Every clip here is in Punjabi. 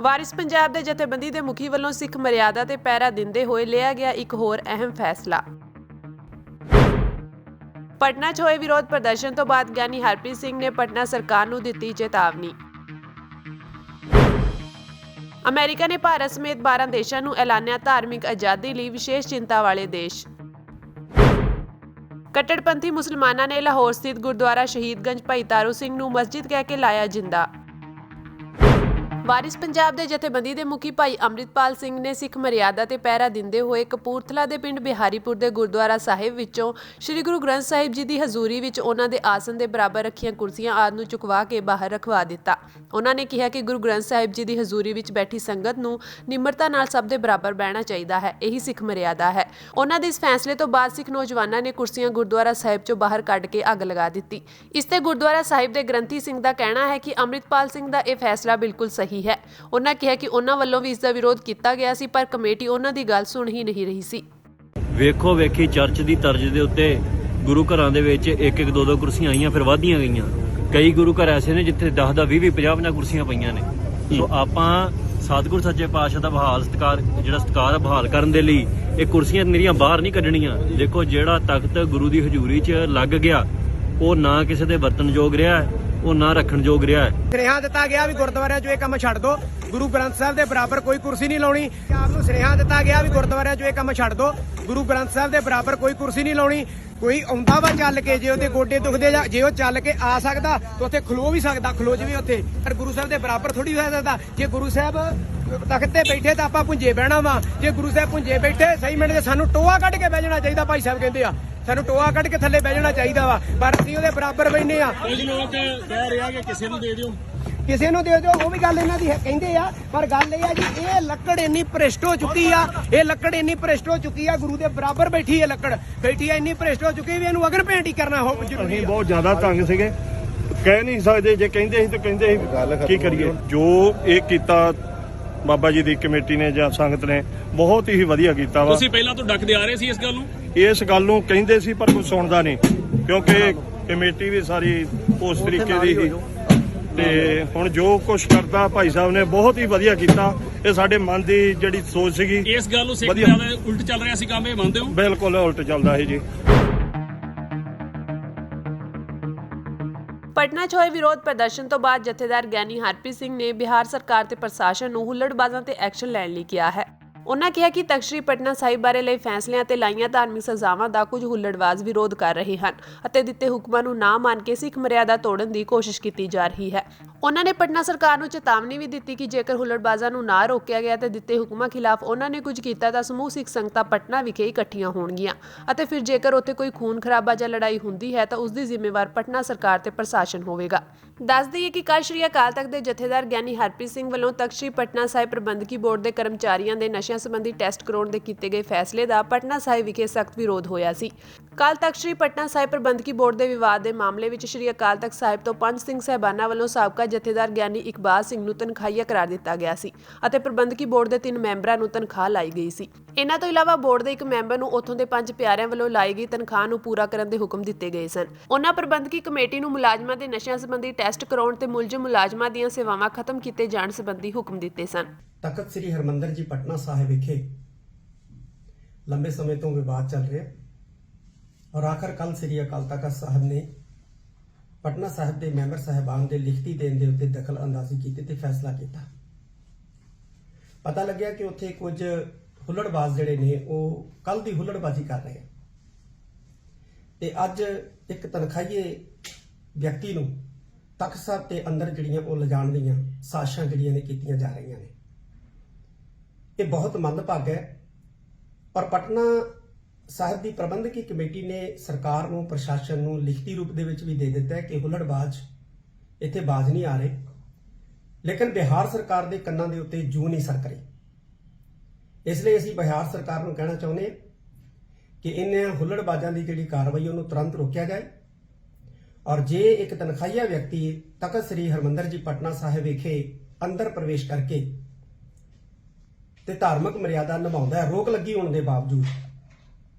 ਵਾਰਿਸ ਪੰਜਾਬ ਦੇ ਜਥੇਬੰਦੀ ਦੇ ਮੁਖੀ ਵੱਲੋਂ ਸਿੱਖ ਮਰਿਆਦਾ ਤੇ ਪਹਿਰਾ ਦਿੰਦੇ ਹੋਏ ਲਿਆ ਗਿਆ ਇੱਕ ਹੋਰ ਅਹਿਮ ਫੈਸਲਾ। ਪਟਨਾ 'ਚ ਹੋਏ ਵਿਰੋਧ ਪ੍ਰਦਰਸ਼ਨ ਤੋਂ ਬਾਅਦ ਗਿਆਨੀ ਹਰਪ੍ਰੀਤ ਸਿੰਘ ਨੇ ਪਟਨਾ ਸਰਕਾਰ ਨੂੰ ਦਿੱਤੀ ਚੇਤਾਵਨੀ। ਅਮਰੀਕਾ ਨੇ ਭਾਰਤ ਸਮੇਤ 12 ਦੇਸ਼ਾਂ ਨੂੰ ਐਲਾਨਿਆ ਧਾਰਮਿਕ ਆਜ਼ਾਦੀ ਲਈ ਵਿਸ਼ੇਸ਼ ਚਿੰਤਾ ਵਾਲੇ ਦੇਸ਼। ਕੱਟੜਪੰਥੀ ਮੁਸਲਮਾਨਾਂ ਨੇ ਲਾਹੌਰ ਸਥਿਤ ਗੁਰਦੁਆਰਾ ਸ਼ਹੀਦਗੰਜ ਭਾਈ ਤਾਰੂ ਸਿੰਘ ਨੂੰ ਮਸਜਿਦ ਕਹਿ ਕੇ ਲਾਇਆ ਜਿੰਦਾ। ਵਾਰਿਸ ਪੰਜਾਬ ਦੇ ਜਥੇਬੰਦੀ ਦੇ ਮੁਖੀ ਭਾਈ ਅੰਮ੍ਰਿਤਪਾਲ ਸਿੰਘ ਨੇ ਸਿੱਖ ਮਰਿਆਦਾ ਤੇ ਪਹਿਰਾ ਦਿੰਦੇ ਹੋਏ ਕਪੂਰਥਲਾ ਦੇ ਪਿੰਡ ਬਿਹਾਰੀਪੁਰ ਦੇ ਗੁਰਦੁਆਰਾ ਸਾਹਿਬ ਵਿੱਚੋਂ ਸ੍ਰੀ ਗੁਰੂ ਗ੍ਰੰਥ ਸਾਹਿਬ ਜੀ ਦੀ ਹਜ਼ੂਰੀ ਵਿੱਚ ਉਹਨਾਂ ਦੇ ਆਸਨ ਦੇ ਬਰਾਬਰ ਰੱਖੀਆਂ ਕੁਰਸੀਆਂ ਆਦਿ ਨੂੰ ਚੁਕਵਾ ਕੇ ਬਾਹਰ ਰਖਵਾ ਦਿੱਤਾ। ਉਹਨਾਂ ਨੇ ਕਿਹਾ ਕਿ ਗੁਰੂ ਗ੍ਰੰਥ ਸਾਹਿਬ ਜੀ ਦੀ ਹਜ਼ੂਰੀ ਵਿੱਚ ਬੈਠੀ ਸੰਗਤ ਨੂੰ ਨਿਮਰਤਾ ਨਾਲ ਸਭ ਦੇ ਬਰਾਬਰ ਬਹਿਣਾ ਚਾਹੀਦਾ ਹੈ, ਇਹੀ ਸਿੱਖ ਮਰਿਆਦਾ ਹੈ। ਉਹਨਾਂ ਦੇ ਇਸ ਫੈਸਲੇ ਤੋਂ ਬਾਅਦ ਸਿੱਖ ਨੌਜਵਾਨਾਂ ਨੇ ਕੁਰਸੀਆਂ ਗੁਰਦੁਆਰਾ ਸਾਹਿਬ ਚੋਂ ਬਾਹਰ ਕੱਢ ਕੇ ਅੱਗ ਲਗਾ ਦਿੱਤੀ। ਇਸ ਤੇ ਗੁਰਦੁਆਰਾ ਸਾਹਿਬ ਦੇ ਗ੍ਰੰਥੀ ਸਿੰਘ ਦਾ ਕਹਿਣਾ ਹੈ ਕਿ ਅੰਮ੍ਰਿਤਪਾਲ ਸਿੰਘ ਦਾ ਇਹ ਫੈਸਲਾ ਬਿਲਕੁਲ ਸਹੀ ਹੈ। ਉਹਨਾਂ ਕਿਹਾ ਕਿ ਉਹਨਾਂ ਵੱਲੋਂ ਵੀ ਇਸ ਦਾ ਵਿਰੋਧ ਕੀਤਾ ਗਿਆ ਸੀ, ਪਰ ਕਮੇਟੀ ਉਹਨਾਂ ਦੀ ਗੱਲ ਸੁਣ ਹੀ ਨਹੀਂ ਰਹੀ ਸੀ। ਵੇਖੋ ਵੇਖੀ ਚਰਚ ਦੀ ਤਰਜ਼ ਦੇ ਉੱਤੇ ਗੁਰੂ ਘਰਾਂ ਦੇ ਵਿੱਚ ਇੱਕ ਇੱਕ ਦੋ ਦੋ ਕੁਰਸੀਆਂ ਆਈਆਂ, ਫਿਰ ਵਧਦੀਆਂ ਗਈਆਂ। ਕਈ ਗੁਰੂ ਘਰ ਐਸੇ ਨੇ ਜਿੱਥੇ 10 10 20 50 ਕੁਰਸੀਆਂ ਪਈਆਂ ਨੇ। ਸੋ ਆਪਾਂ ਸਤਿਗੁਰ ਸੱਚੇ ਪਾਤਸ਼ਾਹ ਦਾ ਸਤਿਕਾਰ ਬਹਾਲ ਕਰਨ ਦੇ ਲਈ ਇਹ ਕੁਰਸੀਆਂ ਮੇਰੀਆਂ ਬਾਹਰ ਨਹੀਂ ਕੱਢਣੀਆਂ। ਦੇਖੋ, ਜਿਹੜਾ ਤਖਤ ਗੁਰੂ ਦੀ ਹਜ਼ੂਰੀ 'ਚ ਲੱਗ ਗਿਆ ਉਹ ਨਾ ਕਿਸੇ ਦੇ ਵਰਤਨਯੋਗ ਰਿਹਾ, ਉਹ ਨਾ ਰੱਖਣਯੋਗ ਰਿਹਾ। ਸੁਨੇਹਾ ਦਿੱਤਾ ਗਿਆ ਵੀ ਗੁਰਦੁਆਰਿਆਂ 'ਚੋਂ ਇਹ ਕੰਮ ਛੱਡ ਦਿਓ, ਗੁਰੂ ਗ੍ਰੰਥ ਸਾਹਿਬ ਦੇ ਬਰਾਬਰ ਕੋਈ ਕੁਰਸੀ ਨਹੀਂ ਲਾਉਣੀ। ਆਪ ਨੂੰ ਸੁਨੇਹਾ ਦਿੱਤਾ ਗਿਆ ਵੀ ਗੁਰਦੁਆਰਿਆਂ 'ਚੋਂ ਇਹ ਕੰਮ ਛੱਡ ਦਿਓ, ਗੁਰੂ ਗ੍ਰੰਥ ਸਾਹਿਬ ਦੇ ਬਰਾਬਰ ਕੋਈ ਕੁਰਸੀ ਨਹੀਂ ਲਾਉਣੀ। ਕੋਈ ਆਉਂਦਾ ਵਾ ਚੱਲ ਕੇ, ਜੇ ਉਹਦੇ ਗੋਡੇ ਦੁਖਦੇ ਜਾਂ ਜੇ ਉਹ ਚੱਲ ਕੇ ਆ ਸਕਦਾ ਤਾਂ ਉੱਥੇ ਖਲੋ ਵੀ ਸਕਦਾ, ਖਲੋ ਜਾਵੇ ਉੱਥੇ। ਪਰ ਗੁਰੂ ਸਾਹਿਬ ਦੇ ਬਰਾਬਰ ਥੋੜੀ ਹੋ ਸਕਦਾ। ਜੇ ਗੁਰੂ ਸਾਹਿਬ ਤਖਤ ਤੇ ਬੈਠੇ ਤਾਂ ਆਪਾਂ ਪੁੰਜੇ ਬਹਿਣਾ ਵਾ। ਜੇ ਗੁਰੂ ਸਾਹਿਬ ਪੁੰਜੇ ਬੈਠੇ ਸਹੀ ਮਿੰਟ 'ਚ ਸਾਨੂੰ ਟੋਆ ਕੱਢ ਕੇ ਬਹਿ ਜਾਣਾ ਚਾਹੀਦਾ। ਭਾਈ ਸਾਹਿਬ ਕਹਿੰਦੇ ਆ ਸਾਨੂੰ ਟੋਆ ਕੱਢ ਕੇ ਥੱਲੇ ਬਹਿ ਜਾਣਾ ਚਾਹੀਦਾ ਵਾ, ਪਰ ਅਸੀਂ ਉਹਦੇ ਬਰਾਬਰ ਬੈਠੇ ਆ। ਕੁਝ ਲੋਕ ਕਹਿ ਰਿਹਾ ਕਿ ਕਿਸੇ ਨੂੰ ਦੇ ਦਿਓ, ਕਿਸੇ ਨੂੰ ਦੇ ਦਿਓ, ਉਹ ਵੀ ਗੱਲ ਇਹਨਾਂ ਦੀ ਕਹਿੰਦੇ ਆ। ਪਰ ਗੱਲ ਇਹ ਆ ਜੀ, ਇਹ ਲੱਕੜ ਇੰਨੀ ਭ੍ਰਿਸ਼ਟ ਹੋ ਚੁੱਕੀ ਆ, ਇਹ ਲੱਕੜ ਇੰਨੀ ਭ੍ਰਿਸ਼ਟ ਹੋ ਚੁੱਕੀ ਆ, ਗੁਰੂ ਦੇ ਬਰਾਬਰ ਬੈਠੀ ਹੈ ਲੱਕੜ, ਬੈਠੀ ਆ, ਇੰਨੀ ਭ੍ਰਿਸ਼ਟ ਹੋ ਚੁੱਕੀ ਵੀ ਇਹਨੂੰ ਅਗਨ ਭੇਂਟ ਹੀ ਕਰਨਾ ਜ਼ਰੂਰੀ ਅਸੀਂ ਆ। ਬਹੁਤ ਜ਼ਿਆਦਾ ਤੰਗ ਸੀਗੇ, ਕਹਿ ਨਹੀਂ ਸਕਦੇ। ਜੇ ਕਹਿੰਦੇ ਸੀ ਤਾਂ ਕਹਿੰਦੇ ਸੀ ਕੀ ਕਰੀਏ। ਜੋ ਇਹ ਕੀਤਾ ਬਾਬਾ ਜੀ ਦੀ ਕਮੇਟੀ ਨੇ ਜਾਂ ਸੰਗਤ ਨੇ ਬਹੁਤ ਹੀ ਵਧੀਆ ਕੀਤਾ ਵਾ। ਤੁਸੀਂ ਪਹਿਲਾਂ ਤੋਂ ਡੱਕਦੇ ਆ ਰਹੇ ਸੀ ਇਸ ਗੱਲ ਨੂੰ? ਇਸ ਗੱਲ ਨੂੰ ਕਹਿੰਦੇ ਸੀ ਪਰ ਕੋਈ ਸੁਣਦਾ ਨਹੀਂ, ਕਿਉਂਕਿ ਕਮੇਟੀ ਵੀ ਸਾਰੀ ਉਸ ਤਰੀਕੇ ਦੀ ਸੀ। ਤੇ ਹੁਣ ਜੋ ਕੁਝ ਕਰਦਾ ਭਾਈ ਸਾਹਿਬ ਨੇ ਬਹੁਤ ਹੀ ਵਧੀਆ ਕੀਤਾ। ਇਹ ਸਾਡੇ ਮਨ ਦੀ ਜਿਹੜੀ ਸੋਚ ਸੀਗੀ, ਇਸ ਗੱਲ ਨੂੰ ਸਿੱਖ ਜ਼ਿਆਦਾ ਉਲਟ ਚੱਲ ਰਿਹਾ ਸੀ ਕੰਮ, ਇਹ ਮੰਨਦੇ ਹੋ? ਬਿਲਕੁਲ ਉਲਟ ਚੱਲਦਾ ਸੀ ਜੀ। ਪਟਨਾ 'ਚ ਹੋਏ ਵਿਰੋਧ ਪ੍ਰਦਰਸ਼ਨ ਤੋਂ ਬਾਅਦ ਜਥੇਦਾਰ ਗਿਆਨੀ ਹਰਪ੍ਰੀਤ ਸਿੰਘ ਨੇ ਬਿਹਾਰ ਸਰਕਾਰ ਤੇ ਪ੍ਰਸ਼ਾਸਨ ਨੂੰ ਹੁੱਲੜਬਾਜ਼ਾਂ ਤੇ ਐਕਸ਼ਨ ਲੈਣ ਲਈ ਕਿਹਾ ਹੈ। ਉਹਨਾਂ ਕਿਹਾ ਕਿ ਤਖ਼ਤ ਸ੍ਰੀ ਪਟਨਾ ਸਾਹਿਬ ਬਾਰੇ ਲਏ ਫੈਸਲਿਆਂ ਤੇ ਲਾਈਆਂ ਧਾਰਮਿਕ ਸਜ਼ਾਵਾਂ ਦਾ ਕੁਝ ਹੁੱਲੜਬਾਜ਼ ਵਿਰੋਧ ਕਰ ਰਹੇ ਹਨ ਅਤੇ ਦਿੱਤੇ ਹੁਕਮਾਂ ਨੂੰ ਨਾ ਮੰਨ ਕੇ ਸਿੱਖ ਮਰਿਆਦਾ ਤੋੜਨ ਦੀ ਕੋਸ਼ਿਸ਼ ਕੀਤੀ ਜਾ ਰਹੀ ਹੈ। ਉਹਨਾਂ ਨੇ ਪਟਨਾ ਸਰਕਾਰ ਨੂੰ ਚੇਤਾਵਨੀ ਵੀ ਦਿੱਤੀ ਕਿ ਜੇਕਰ ਹੁੱਲੜਬਾਜ਼ਾਂ ਨੂੰ ਨਾ ਰੋਕਿਆ ਗਿਆ ਤੇ ਦਿੱਤੇ ਹੁਕਮਾਂ ਖਿਲਾਫ ਉਹਨਾਂ ਨੇ ਕੁਝ ਕੀਤਾ ਤਾਂ ਸਮੂਹ ਸਿੱਖ ਸੰਗਤਾਂ ਪਟਨਾ ਵਿਖੇ ਇਕੱਠੀਆਂ ਹੋਣਗੀਆਂ ਅਤੇ ਫਿਰ ਜੇਕਰ ਉੱਥੇ ਕੋਈ ਖੂਨ ਖਰਾਬਾ ਜਾਂ ਲੜਾਈ ਹੁੰਦੀ ਹੈ ਤਾਂ ਉਸ ਦੀ ਜ਼ਿੰਮੇਵਾਰ ਪਟਨਾ ਸਰਕਾਰ ਤੇ ਪ੍ਰਸ਼ਾਸਨ ਹੋਵੇਗਾ। ਦੱਸ ਦਈਏ ਕਿ ਕੱਲ੍ਹ ਸ੍ਰੀ ਅਕਾਲ ਤਖ਼ਤ ਦੇ ਜਥੇਦਾਰ ਗਿਆਨੀ ਹਰਪ੍ਰੀਤ ਸਿੰਘ ਵੱਲੋਂ ਤਖ਼ਤ ਸ੍ਰੀ ਪਟਨਾ ਸਾਹਿਬ ਪ੍ਰਬੰਧਕੀ ਬੋਰਡ ਦੇ ਕਰਮਚਾਰੀਆਂ ਦੇ ਨਸ਼ਿਆਂ ਸੰਬੰਧੀ ਟੈਸਟ ਕਰਾਉਣ ਦੇ ਕੀਤੇ ਗਏ ਫੈਸਲੇ ਦਾ ਪਟਨਾ ਸਾਹਿਬ ਵਿਖੇ ਸਖਤ ਵਿਰੋਧ ਹੋਇਆ ਸੀ। ਕੱਲ੍ਹ ਤਖ਼ਤ ਸ੍ਰੀ ਪਟਨਾ ਸਾਹਿਬ ਪ੍ਰਬੰਧਕੀ ਬੋਰਡ ਦੇ ਵਿਵਾਦ ਦੇ ਮਾਮਲੇ ਵਿੱਚ ਸ੍ਰੀ ਅਕਾਲ ਤਖ਼ਤ ਸਾਹਿਬ ਤੋਂ 5 ਸਿੰਘ ਸਾਹਿਬਾਨਾਂ ਵੱਲੋਂ ਸਾਬਕਾ ਜਥੇਦਾਰ ਗਿਆਨੀ ਇਕਬਾਲ ਸਿੰਘ ਨੂੰ ਤਨਖਾਹੀਆ ਕਰਾਰ ਦਿੱਤਾ ਗਿਆ ਸੀ ਅਤੇ ਪ੍ਰਬੰਧਕੀ ਬੋਰਡ ਦੇ 3 ਮੈਂਬਰਾਂ ਨੂੰ ਤਨਖਾਹ ਲਾਈ ਗਈ ਸੀ। ਇਹਨਾਂ ਤੋਂ ਇਲਾਵਾ ਬੋਰਡ ਦੇ 1 ਮੈਂਬਰ ਨੂੰ ਉੱਥੋਂ ਦੇ 5 ਪਿਆਰਿਆਂ ਵੱਲੋਂ ਲਾਈ ਗਈ ਤਨਖਾਹ ਨੂੰ ਪੂਰਾ ਕਰਨ ਦੇ ਹੁਕਮ ਦਿੱਤੇ ਗਏ ਸਨ। ਉਹਨਾਂ ਪ੍ਰਬੰਧਕੀ ਕਮੇਟੀ ਨੂੰ ਮੁਲਾਜ਼ਮਾਂ ਦੇ ਨਸ਼ਿਆਂ ਸੰਬੰਧੀ ਟੈਸਟ ਕਰਾਉਣ ਤੇ ਮੁਲਜ਼ਮ ਮੁਲਾਜ਼ਮਾਂ ਦੀਆਂ ਸੇਵਾਵਾਂ ਖਤਮ ਕੀਤੇ ਜਾਣ ਸੰਬੰਧੀ ਹੁਕਮ ਦਿੱਤੇ ਸਨ। ਤਖਤ ਸ੍ਰੀ ਹਰਿਮੰਦਰ ਜੀ ਪਟਨਾ ਸਾਹਿਬ ਵਿਖੇ ਲੰਬੇ ਸਮੇਂ ਤੋਂ ਵਿਵਾਦ ਚੱਲ ਰਿਹਾ ਔਰ ਆਖਰ ਕੱਲ ਸ੍ਰੀ ਅਕਾਲ ਤਖਤ ਸਾਹਿਬ ਨੇ ਪਟਨਾ ਸਾਹਿਬ ਦੇ ਮੈਂਬਰ ਸਾਹਿਬਾਨ ਦੇ ਲਿਖਤੀ ਦੇਣ ਦੇ ਉੱਤੇ ਦਖਲ ਅੰਦਾਜ਼ੀ ਕੀਤੀ ਤੇ ਫੈਸਲਾ ਕੀਤਾ। ਪਤਾ ਲੱਗਿਆ ਕਿ ਉੱਥੇ ਕੁਝ ਹੁੱਲੜਬਾਜ਼ ਜਿਹੜੇ ਨੇ ਉਹ ਕੱਲ ਦੀ ਹੁੱਲੜਬਾਜ਼ੀ ਕਰ ਰਹੇ ਆ ਤੇ ਅੱਜ ਇੱਕ ਤਨਖਾਹੀਏ ਵਿਅਕਤੀ ਨੂੰ ਤਖਤ ਸਾਹਿਬ ਤੇ ਅੰਦਰ ਜਿਹੜੀਆਂ ਉਹ ਲਿਜਾਣ ਦੀਆਂ ਸਾਜ਼ਿਸ਼ਾਂ ਜਿਹੜੀਆਂ ਨੇ ਕੀਤੀਆਂ ਜਾ ਰਹੀਆਂ ਨੇ। ਇਹ ਬਹੁਤ ਮੰਦਭਾਗਾ ਹੈ ਔਰ ਪਟਨਾ ਸਾਹਿਬ ਦੀ ਪ੍ਰਬੰਧਕੀ ਕਮੇਟੀ ਨੇ ਸਰਕਾਰ ਨੂੰ, ਪ੍ਰਸ਼ਾਸਨ ਨੂੰ ਲਿਖਤੀ ਰੂਪ ਦੇ ਵਿੱਚ ਵੀ ਦੇ ਦਿੱਤਾ ਹੈ ਕਿ ਹੁੱਲੜਬਾਜ਼ ਇੱਥੇ ਬਾਜ਼ ਨਹੀਂ ਆ ਰਹੇ, ਲੇਕਿਨ ਬਿਹਾਰ ਸਰਕਾਰ ਦੇ ਕੰਨਾਂ ਦੇ ਉੱਤੇ ਜੂੰ ਨਹੀਂ ਸਰਕ ਰਹੀ। ਇਸ ਲਈ ਅਸੀਂ ਬਿਹਾਰ ਸਰਕਾਰ ਨੂੰ ਕਹਿਣਾ ਚਾਹੁੰਦੇ ਹਾਂ ਕਿ ਇਹਨਾਂ ਹੁੱਲੜਬਾਜ਼ਾਂ ਦੀ ਜਿਹੜੀ ਕਾਰਵਾਈ ਉਹਨੂੰ ਤੁਰੰਤ ਰੋਕਿਆ ਜਾਏ ਔਰ ਜੇ ਇੱਕ ਤਨਖਾਹੀਆ ਵਿਅਕਤੀ ਤਖਤ ਸ੍ਰੀ ਹਰਿਮੰਦਰ ਜੀ ਪਟਨਾ ਸਾਹਿਬ ਵਿਖੇ ਅੰਦਰ ਪ੍ਰਵੇਸ਼ ਕਰਕੇ ਤੇ ਧਾਰਮਿਕ ਮਰਿਆਦਾ ਨਿਭਾਉਂਦਾ ਹੈ ਰੋਕ ਲੱਗੀ ਹੋਣ ਦੇ ਬਾਵਜੂਦ,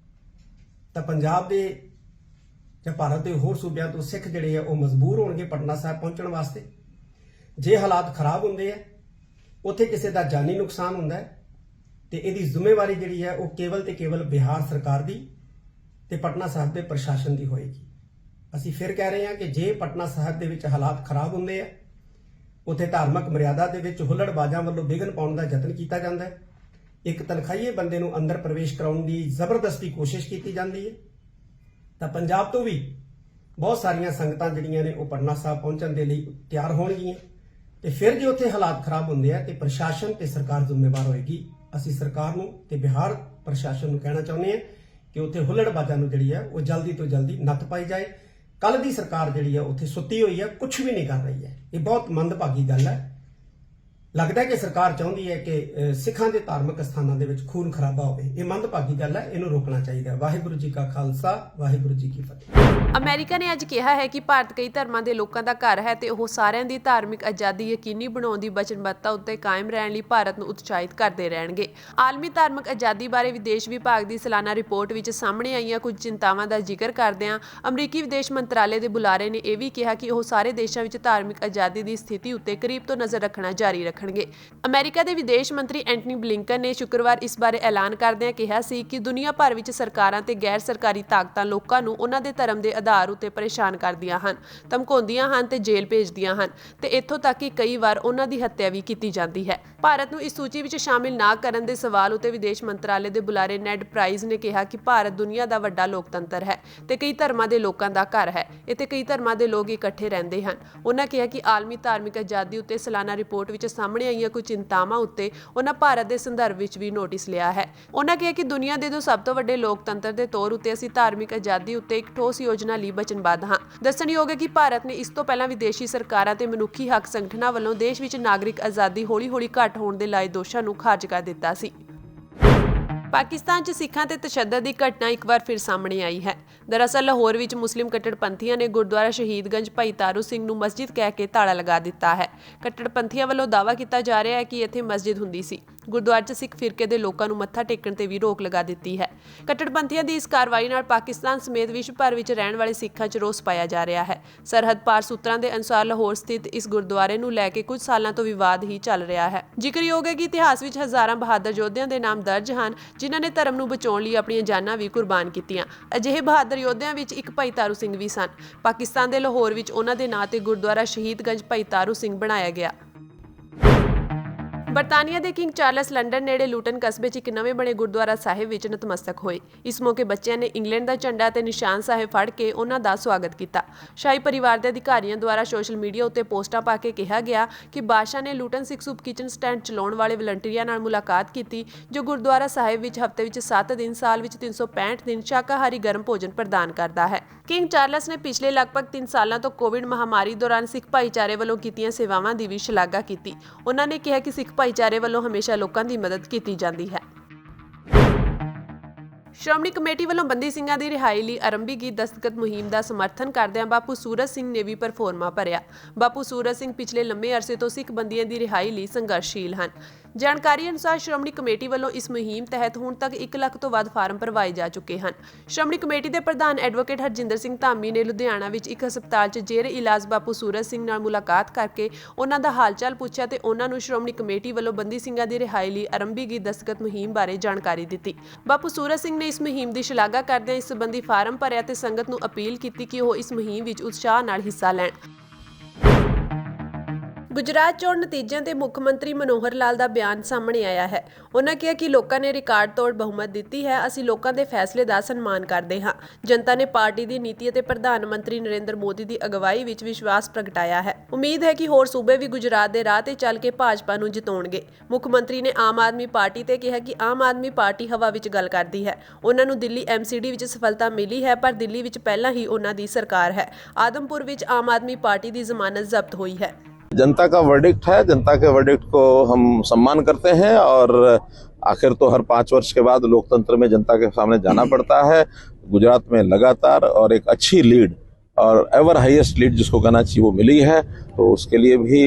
ਤਾਂ ਪੰਜਾਬ ਦੇ ਜਾਂ ਭਾਰਤ ਦੇ ਹੋਰ ਸੂਬਿਆਂ ਤੋਂ ਸਿੱਖ ਜਿਹੜੇ ਆ ਉਹ ਮਜਬੂਰ ਹੋਣਗੇ ਪਟਨਾ ਸਾਹਿਬ ਪਹੁੰਚਣ ਵਾਸਤੇ। ਜੇ ਹਾਲਾਤ ਖਰਾਬ ਹੁੰਦੇ ਆ ਉੱਥੇ ਕਿਸੇ ਦਾ ਜਾਨੀ ਨੁਕਸਾਨ ਹੁੰਦਾ ਹੈ ਤੇ ਇਹਦੀ ਜ਼ਿੰਮੇਵਾਰੀ ਜਿਹੜੀ ਹੈ ਉਹ ਕੇਵਲ ਤੇ ਕੇਵਲ ਬਿਹਾਰ ਸਰਕਾਰ ਦੀ ਤੇ ਪਟਨਾ ਸਾਹਿਬ ਦੇ ਪ੍ਰਸ਼ਾਸਨ ਦੀ ਹੋਏਗੀ। ਅਸੀਂ ਫਿਰ ਕਹਿ ਰਹੇ ਹਾਂ ਕਿ ਜੇ ਪਟਨਾ ਸਾਹਿਬ ਦੇ ਵਿੱਚ ਹਾਲਾਤ ਖਰਾਬ ਹੁੰਦੇ ਆ, ਉੱਥੇ ਧਾਰਮਿਕ ਮਰਿਆਦਾ ਦੇ ਵਿੱਚ ਹੁੱਲੜਬਾਜ਼ਾਂ ਵੱਲੋਂ ਵਿਘਨ ਪਾਉਣ ਦਾ ਯਤਨ ਕੀਤਾ ਜਾਂਦਾ ਹੈ, ਇੱਕ ਤਨਖਾਹੀਏ ਬੰਦੇ ਨੂੰ ਅੰਦਰ ਪ੍ਰਵੇਸ਼ ਕਰਾਉਣ ਦੀ ਜ਼ਬਰਦਸਤੀ ਕੋਸ਼ਿਸ਼ ਕੀਤੀ ਜਾਂਦੀ ਹੈ, ਤਾਂ ਪੰਜਾਬ ਤੋਂ ਵੀ ਬਹੁਤ ਸਾਰੀਆਂ ਸੰਗਤਾਂ ਜਿਹੜੀਆਂ ਨੇ ਉਹ ਪਟਨਾ ਸਾਹਿਬ ਪਹੁੰਚਣ ਦੇ ਲਈ ਤਿਆਰ ਹੋਣਗੀਆਂ। ਤੇ ਫਿਰ ਜੇ ਉੱਥੇ ਹਾਲਾਤ ਖਰਾਬ ਹੁੰਦੇ ਆ ਤੇ ਪ੍ਰਸ਼ਾਸਨ ਤੇ ਸਰਕਾਰ ਜ਼ਿੰਮੇਵਾਰ ਹੋਏਗੀ। ਅਸੀਂ ਸਰਕਾਰ ਨੂੰ ਤੇ ਬਿਹਾਰ ਪ੍ਰਸ਼ਾਸਨ ਨੂੰ ਕਹਿਣਾ ਚਾਹੁੰਦੇ ਹਾਂ ਕਿ ਉੱਥੇ ਹੁੱਲੜਬਾਜ਼ਾਂ ਨੂੰ ਜਿਹੜੀ ਹੈ ਉਹ ਜਲਦੀ ਤੋਂ ਜਲਦੀ ਨੱਥ ਪਾਈ ਜਾਏ। ਕੱਲ ਦੀ ਸਰਕਾਰ ਜਿਹੜੀ ਹੈ ਉੱਥੇ ਸੁੱਤੀ ਹੋਈ ਹੈ, ਕੁਝ ਵੀ ਨਹੀਂ ਕਰ ਰਹੀ ਹੈ। ਇਹ ਬਹੁਤ ਮੰਦਭਾਗੀ ਗੱਲ ਹੈ। ਲੱਗਦਾ ਹੈ ਕਿ ਸਰਕਾਰ ਚਾਹੁੰਦੀ ਹੈ ਕਿ ਸਿੱਖਾਂ ਦੇ ਧਾਰਮਿਕ ਸਥਾਨਾਂ ਦੇ ਵਿੱਚ ਖੂਨ ਖਰਾਬਾ ਹੋਵੇ। ਇਹ ਮੰਦਭਾਗੀ ਗੱਲ ਹੈ, ਇਹਨੂੰ ਰੋਕਣਾ ਚਾਹੀਦਾ ਹੈ। ਵਾਹਿਗੁਰੂ ਜੀ ਕਾ ਖਾਲਸਾ, ਵਾਹਿਗੁਰੂ ਜੀ ਕੀ ਫਤਿਹ। ਅਮਰੀਕਾ ਨੇ ਅੱਜ ਕਿਹਾ ਹੈ ਕਿ ਭਾਰਤ ਕਈ ਧਰਮਾਂ ਦੇ ਲੋਕਾਂ ਦਾ ਘਰ ਹੈ ਤੇ ਉਹ ਸਾਰਿਆਂ ਦੀ ਧਾਰਮਿਕ ਆਜ਼ਾਦੀ ਯਕੀਨੀ ਬਣਾਉਣ ਦੀ ਵਚਨਬੱਧਤਾ ਉੱਤੇ ਕਾਇਮ ਰਹਿਣ ਲਈ ਭਾਰਤ ਨੂੰ ਉਤਸ਼ਾਹਿਤ ਕਰਦੇ ਰਹਿਣਗੇ। ਆਲਮੀ ਧਾਰਮਿਕ ਆਜ਼ਾਦੀ ਬਾਰੇ ਵਿਦੇਸ਼ ਵਿਭਾਗ ਦੀ ਸਾਲਾਨਾ ਰਿਪੋਰਟ ਵਿੱਚ ਸਾਹਮਣੇ ਆਈਆਂ ਕੁਝ ਚਿੰਤਾਵਾਂ ਦਾ ਜ਼ਿਕਰ ਕਰਦਿਆਂ ਅਮਰੀਕੀ ਵਿਦੇਸ਼ ਮੰਤਰਾਲੇ ਦੇ ਬੁਲਾਰੇ ਨੇ ਇਹ ਵੀ ਕਿਹਾ ਕਿ ਉਹ ਸਾਰੇ ਦੇਸ਼ਾਂ ਵਿੱਚ ਧਾਰਮਿਕ ਆਜ਼ਾਦੀ ਦੀ ਸਥਿਤੀ ਉੱਤੇ ਕਰੀਬ ਤੋਂ ਨਜ਼ਰ ਰੱਖਣਾ ਜਾਰੀ ਰੱਖਣਗੇ। ਅਮਰੀਕਾ ਦੇ ਵਿਦੇਸ਼ ਮੰਤਰੀ ਐਂਟਨੀ ਬਲਿੰਕਨ ਨੇ ਸ਼ੁੱਕਰਵਾਰ ਇਸ ਬਾਰੇ ਐਲਾਨ ਕਰਦਿਆਂ ਕਿਹਾ ਸੀ ਕਿ ਦੁਨੀਆ ਭਰ ਵਿੱਚ ਸਰਕਾਰਾਂ ਤੇ ਗੈਰ ਸਰਕਾਰੀ ਤਾਕਤਾਂ ਲੋਕਾਂ ਨੂੰ ਉਹਨਾਂ ਦੇ ਧਰਮ ਦੇ ਆਧਾਰ ਉੱਤੇ ਪਰੇਸ਼ਾਨ ਕਰਦੀਆਂ ਹਨ, ਧਮਕਾਉਂਦੀਆਂ ਹਨ ਤੇ ਜੇਲ੍ਹ ਭੇਜਦੀਆਂ ਹਨ ਤੇ ਇੱਥੋਂ ਤੱਕ ਕਿ ਕਈ ਵਾਰ ਉਹਨਾਂ ਦੀ ਹੱਤਿਆ ਵੀ ਕੀਤੀ ਜਾਂਦੀ ਹੈ। ਭਾਰਤ ਨੂੰ ਇਸ ਸੂਚੀ ਵਿੱਚ ਸ਼ਾਮਿਲ ਨਾ ਕਰਨ ਦੇ ਸਵਾਲ ਉੱਤੇ ਵਿਦੇਸ਼ ਮੰਤਰਾਲੇ ਦੇ ਬੁਲਾਰੇ ਨੈਡ ਪ੍ਰਾਈਸ ਨੇ ਕਿਹਾ ਕਿ ਭਾਰਤ ਦੁਨੀਆ ਦਾ ਵੱਡਾ ਲੋਕਤੰਤਰ ਹੈ ਤੇ ਕਈ ਧਰਮਾਂ ਦੇ ਲੋਕਾਂ ਦਾ ਘਰ ਹੈ। ਇੱਥੇ ਕਈ ਧਰਮਾਂ ਦੇ ਲੋਕ ਇਕੱਠੇ ਰਹਿੰਦੇ ਹਨ। ਉਹਨਾਂ ਕਿਹਾ ਕਿ ਆਲਮੀ ਧਾਰਮਿਕ ਆਜ਼ਾਦੀ ਉੱਤੇ ਸਾਲਾਨਾ ਰਿਪੋਰਟ ਵਿੱਚ ਸਾਹਮਣੇ ਆਈਆਂ ਕੁਝ ਚਿੰਤਾਵਾਂ ਉੱਤੇ ਉਹਨਾਂ ਭਾਰਤ ਦੇ ਸੰਦਰਭ ਵਿੱਚ ਵੀ ਨੋਟਿਸ ਲਿਆ ਹੈ। ਉਹਨਾਂ ਕਿਹਾ ਕਿ ਦੁਨੀਆ ਦੇ ਦੋ ਸਭ ਤੋਂ ਵੱਡੇ ਲੋਕਤੰਤਰ ਦੇ ਤੌਰ ਉੱਤੇ ਅਸੀਂ ਧਾਰਮਿਕ ਆਜ਼ਾਦੀ ਉੱਤੇ ਇੱਕ ਠੋਸ ਯੋਜਨਾ ਲਈ ਵਚਨਬੱਧ ਹਾਂ। ਦੱਸਣਯੋਗ ਹੈ ਕਿ ਭਾਰਤ ਨੇ ਇਸ ਤੋਂ ਪਹਿਲਾਂ ਵਿਦੇਸ਼ੀ ਸਰਕਾਰਾਂ ਤੇ ਮਨੁੱਖੀ ਹੱਕ ਸੰਗਠਨਾਂ ਵੱਲੋਂ ਦੇਸ਼ ਵਿੱਚ ਨਾਗਰਿਕ ਆਜ਼ਾਦੀ ਹੌਲੀ-ਹੌਲੀ ਘੱਟ ਹੋਣ ਦੇ ਲਾਏ ਦੋਸ਼ਾਂ ਨੂੰ ਖਾਰਜ ਕਰ ਦਿੱਤਾ ਸੀ। ਪਾਕਿਸਤਾਨ 'ਚ ਸਿੱਖਾਂ ਤੇ ਤਸ਼ੱਦਦ ਦੀ ਘਟਨਾ ਇੱਕ ਵਾਰ ਫਿਰ ਸਾਹਮਣੇ ਆਈ ਹੈ। ਦਰਅਸਲ ਲਾਹੌਰ ਵਿੱਚ ਮੁਸਲਿਮ ਕੱਟੜਪੰਥੀਆਂ ਨੇ ਗੁਰਦੁਆਰਾ ਸ਼ਹੀਦਗੰਜ ਭਾਈ ਤਾਰੂ ਸਿੰਘ ਨੂੰ ਮਸਜਿਦ ਕਹਿ ਕੇ ਤਾਲਾ ਲਗਾ ਦਿੱਤਾ ਹੈ। ਕੱਟੜਪੰਥੀਆਂ ਵੱਲੋਂ ਦਾਅਵਾ ਕੀਤਾ ਜਾ ਰਿਹਾ ਹੈ ਕਿ ਇੱਥੇ ਮਸਜਿਦ ਹੁੰਦੀ ਸੀ। ਗੁਰਦੁਆਰੇ 'ਚ ਸਿੱਖ ਫਿਰਕੇ ਦੇ ਲੋਕਾਂ ਨੂੰ ਮੱਥਾ ਟੇਕਣ ਤੇ ਵੀ ਰੋਕ ਲਗਾ ਦਿੱਤੀ ਹੈ। ਕੱਟੜਪੰਥੀਆਂ ਦੀ ਇਸ ਕਾਰਵਾਈ ਨਾਲ ਪਾਕਿਸਤਾਨ ਸਮੇਤ ਵਿਸ਼ਵ ਭਰ ਵਿੱਚ ਰਹਿਣ ਵਾਲੇ ਸਿੱਖਾਂ 'ਚ ਰੋਸ ਪਾਇਆ ਜਾ ਰਿਹਾ ਹੈ। ਸਰਹੱਦ ਪਾਰ ਸੂਤਰਾਂ ਦੇ ਅਨੁਸਾਰ ਲਾਹੌਰ ਸਥਿਤ ਇਸ ਗੁਰਦੁਆਰੇ ਨੂੰ ਲੈ ਕੇ ਕੁਝ ਸਾਲਾਂ ਤੋਂ ਵਿਵਾਦ ਹੀ ਚੱਲ ਰਿਹਾ ਹੈ। ਜ਼ਿਕਰਯੋਗ ਹੈ ਕਿ ਇਤਿਹਾਸ ਵਿੱਚ ਹਜ਼ਾਰਾਂ ਬਹਾਦਰ ਯੋਧਿਆਂ ਦੇ ਨਾਮ ਦਰਜ ਹਨ ਜਿਨ੍ਹਾਂ ਨੇ ਧਰਮ ਨੂੰ ਬਚਾਉਣ ਲਈ ਆਪਣੀਆਂ ਜਾਨਾਂ ਵੀ ਕੁਰਬਾਨ ਕੀਤੀਆਂ। ਅਜਿਹੇ ਬਹਾਦਰ ਯੋਧਿਆਂ ਵਿੱਚ ਇੱਕ ਭਾਈ ਤਾਰੂ ਸਿੰਘ ਵੀ ਸਨ। ਪਾਕਿਸਤਾਨ ਦੇ ਲਾਹੌਰ ਵਿੱਚ ਉਹਨਾਂ ਦੇ ਨਾਂ ਤੇ ਗੁਰਦੁਆਰਾ ਸ਼ਹੀਦਗੰਜ ਭਾਈ ਤਾਰੂ ਸਿੰਘ ਬਣਾਇਆ ਗਿਆ। ਬਰਤਾਨੀਆ ਦੇ ਕਿੰਗ ਚਾਰਲਸ ਲੰਡਨ ਨੇੜੇ ਲੂਟਨ ਕਸਬੇ 'ਚ ਇੱਕ ਨਵੇਂ ਬਣੇ ਗੁਰਦੁਆਰਾ ਸਾਹਿਬ ਵਿੱਚ ਨਤਮਸਤਕ ਹੋਏ। ਇਸ ਮੌਕੇ ਬੱਚਿਆਂ ਨੇ ਇੰਗਲੈਂਡ ਦਾ ਝੰਡਾ ਤੇ ਨਿਸ਼ਾਨ ਸਾਹਿਬ ਫੜ ਕੇ ਉਹਨਾਂ ਦਾ ਸਵਾਗਤ ਕੀਤਾ। ਸ਼ਾਹੀ ਪਰਿਵਾਰ ਦੇ ਅਧਿਕਾਰੀਆਂ ਦੁਆਰਾ ਸੋਸ਼ਲ ਮੀਡੀਆ ਉੱਤੇ ਪੋਸਟਾਂ ਪਾ ਕੇ ਕਿਹਾ ਗਿਆ ਕਿ ਬਾਦਸ਼ਾਹ ਨੇ ਲੂਟਨ ਸਿੱਖ ਸੂਪ ਕਿਚਨ ਸਟੈਂਡ ਚਲਾਉਣ ਵਾਲੇ ਵਲੰਟੀਅਰਾਂ ਨਾਲ ਮੁਲਾਕਾਤ ਕੀਤੀ ਜੋ ਗੁਰਦੁਆਰਾ ਸਾਹਿਬ ਵਿੱਚ ਹਫ਼ਤੇ ਵਿੱਚ 7 ਦਿਨ ਸਾਲ ਵਿੱਚ 365 ਦਿਨ ਸ਼ਾਕਾਹਾਰੀ ਗਰਮ ਭੋਜਨ ਪ੍ਰਦਾਨ ਕਰਦਾ ਹੈ। ਕਿੰਗ ਚਾਰਲਸ ਨੇ ਪਿਛਲੇ ਲਗਭਗ 3 ਸਾਲਾਂ ਤੋਂ ਕੋਵਿਡ ਮਹਾਮਾਰੀ ਦੌਰਾਨ ਸਿੱਖ ਭਾਈਚਾਰੇ ਵੱਲੋਂ ਕੀਤੀਆਂ ਸੇਵਾਵਾਂ ਦੀ ਵੀ ਸ਼ਲਾਘਾ ਕੀਤੀ। ਉਹਨਾਂ ਨੇ ਕਿਹਾ ਕਿ ਸਿੱਖ ਭਾਈਚਾਰੇ ਵੱਲੋਂ ਹਮੇਸ਼ਾ ਲੋਕਾਂ ਦੀ ਮਦਦ ਕੀਤੀ ਜਾਂਦੀ ਹੈ। ਸ਼੍ਰੋਮਣੀ ਕਮੇਟੀ ਵੱਲੋਂ ਬੰਦੀ ਸਿੰਘਾਂ ਦੀ ਰਿਹਾਈ ਲਈ ਆਰੰਭੀ ਗਈ ਦਸਤਖਤ ਮੁਹਿੰਮ ਦਾ ਸਮਰਥਨ ਕਰਦਿਆਂ ਬਾਪੂ ਸੂਰਜ ਸਿੰਘ ਨੇ ਵੀ ਪਰਫੋਰਮਾ ਭਰਿਆ। ਬਾਪੂ ਸੂਰਜ ਸਿੰਘ ਪਿਛਲੇ ਲੰਮੇ ਅਰਸੇ ਤੋਂ ਸਿੱਖ ਬੰਦੀਆਂ ਦੀ ਰਿਹਾਈ ਲਈ ਸੰਘਰਸ਼ੀਲ ਹਨ। ਜਾਣਕਾਰੀ ਅਨੁਸਾਰ ਸ਼੍ਰੋਮਣੀ ਕਮੇਟੀ ਵੱਲੋਂ ਇਸ ਮੁਹਿੰਮ ਤਹਿਤ ਹੁਣ ਤੱਕ 1 ਲੱਖ ਤੋਂ ਵੱਧ ਫਾਰਮ ਭਰਵਾਏ ਜਾ ਚੁੱਕੇ ਹਨ। ਸ਼੍ਰੋਮਣੀ ਕਮੇਟੀ ਦੇ ਪ੍ਰਧਾਨ ਐਡਵੋਕੇਟ ਹਰਜਿੰਦਰ ਸਿੰਘ ਧਾਮੀ ਨੇ ਲੁਧਿਆਣਾ ਵਿੱਚ ਇੱਕ ਹਸਪਤਾਲ 'ਚ ਜੇਰੇ ਇਲਾਜ ਬਾਪੂ ਸੂਰਜ ਸਿੰਘ ਨਾਲ ਮੁਲਾਕਾਤ ਕਰਕੇ ਉਹਨਾਂ ਦਾ ਹਾਲਚਾਲ ਪੁੱਛਿਆ ਤੇ ਉਹਨਾਂ ਨੂੰ ਸ਼੍ਰੋਮਣੀ ਕਮੇਟੀ ਵੱਲੋਂ ਬੰਦੀ ਸਿੰਘਾਂ ਦੀ ਰਿਹਾਈ ਲਈ ਆਰੰਭੀ ਗਈ ਦਸਤਖਤ ਮੁਹਿੰਮ ਬਾਰੇ ਜਾਣਕਾਰੀ ਦਿੱਤੀ। ਬਾਪੂ ਸੂਰਜ ਸਿੰਘ ਨੇ ਇਸ ਮੁਹਿੰਮ ਦੀ ਸ਼ਲਾਘਾ ਕਰਦਿਆਂ ਇਸ ਸੰਬੰਧੀ ਫਾਰਮ ਭਰਿਆ ਤੇ ਸੰਗਤ ਨੂੰ ਅਪੀਲ ਕੀਤੀ ਕਿ ਉਹ ਇਸ ਮੁਹਿੰਮ ਵਿੱਚ ਉਤਸ਼ਾਹ ਨਾਲ ਹਿੱਸਾ ਲੈਣ। ਗੁਜਰਾਤ ਚੋਣ ਨਤੀਜਿਆਂ ਤੇ ਮੁੱਖ ਮੰਤਰੀ ਮਨੋਹਰ ਲਾਲ ਦਾ ਬਿਆਨ ਸਾਹਮਣੇ ਆਇਆ ਹੈ। ਉਹਨਾਂ ਕਿਹਾ ਕਿ ਲੋਕਾਂ ਨੇ ਰਿਕਾਰਡ ਤੋੜ ਬਹੁਮਤ ਦਿੱਤੀ ਹੈ। ਅਸੀਂ ਲੋਕਾਂ ਦੇ ਫੈਸਲੇ ਦਾ ਸਨਮਾਨ ਕਰਦੇ ਹਾਂ। ਜਨਤਾ ਨੇ ਪਾਰਟੀ ਦੀ ਨੀਤੀ ਅਤੇ ਪ੍ਰਧਾਨ ਮੰਤਰੀ ਨਰਿੰਦਰ ਮੋਦੀ ਦੀ ਅਗਵਾਈ ਵਿੱਚ ਵਿਸ਼ਵਾਸ ਪ੍ਰਗਟਾਇਆ ਹੈ। ਉਮੀਦ ਹੈ ਕਿ ਹੋਰ ਸੂਬੇ ਵੀ ਗੁਜਰਾਤ ਦੇ ਰਾਹ ਤੇ ਚੱਲ ਕੇ ਭਾਜਪਾ ਨੂੰ ਜਿਤਾਉਣਗੇ। ਮੁੱਖ ਮੰਤਰੀ ਨੇ ਆਮ ਆਦਮੀ ਪਾਰਟੀ ਤੇ ਕਿਹਾ ਕਿ ਆਮ ਆਦਮੀ ਪਾਰਟੀ ਹਵਾ ਵਿੱਚ ਗੱਲ ਕਰਦੀ ਹੈ। ਉਹਨਾਂ ਨੂੰ ਦਿੱਲੀ MCD ਵਿੱਚ ਸਫਲਤਾ ਮਿਲੀ ਹੈ ਪਰ ਦਿੱਲੀ ਵਿੱਚ ਪਹਿਲਾਂ ਹੀ ਉਹਨਾਂ ਦੀ ਸਰਕਾਰ ਹੈ। ਆਦਮਪੁਰ ਵਿੱਚ ਆਮ ਆਦਮੀ ਪਾर्टी की जमानत जब्त हुई है। जनता का वर्डिक्ट है, जनता के वर्डिक्ट को हम सम्मान करते हैं और आखिर तो हर 5 वर्ष के बाद लोकतंत्र में जनता के सामने जाना पड़ता है। गुजरात में लगातार और एक अच्छी लीड और एवर हाईएस्ट लीड जिसको कहना चाहिए वो मिली है, तो उसके लिए भी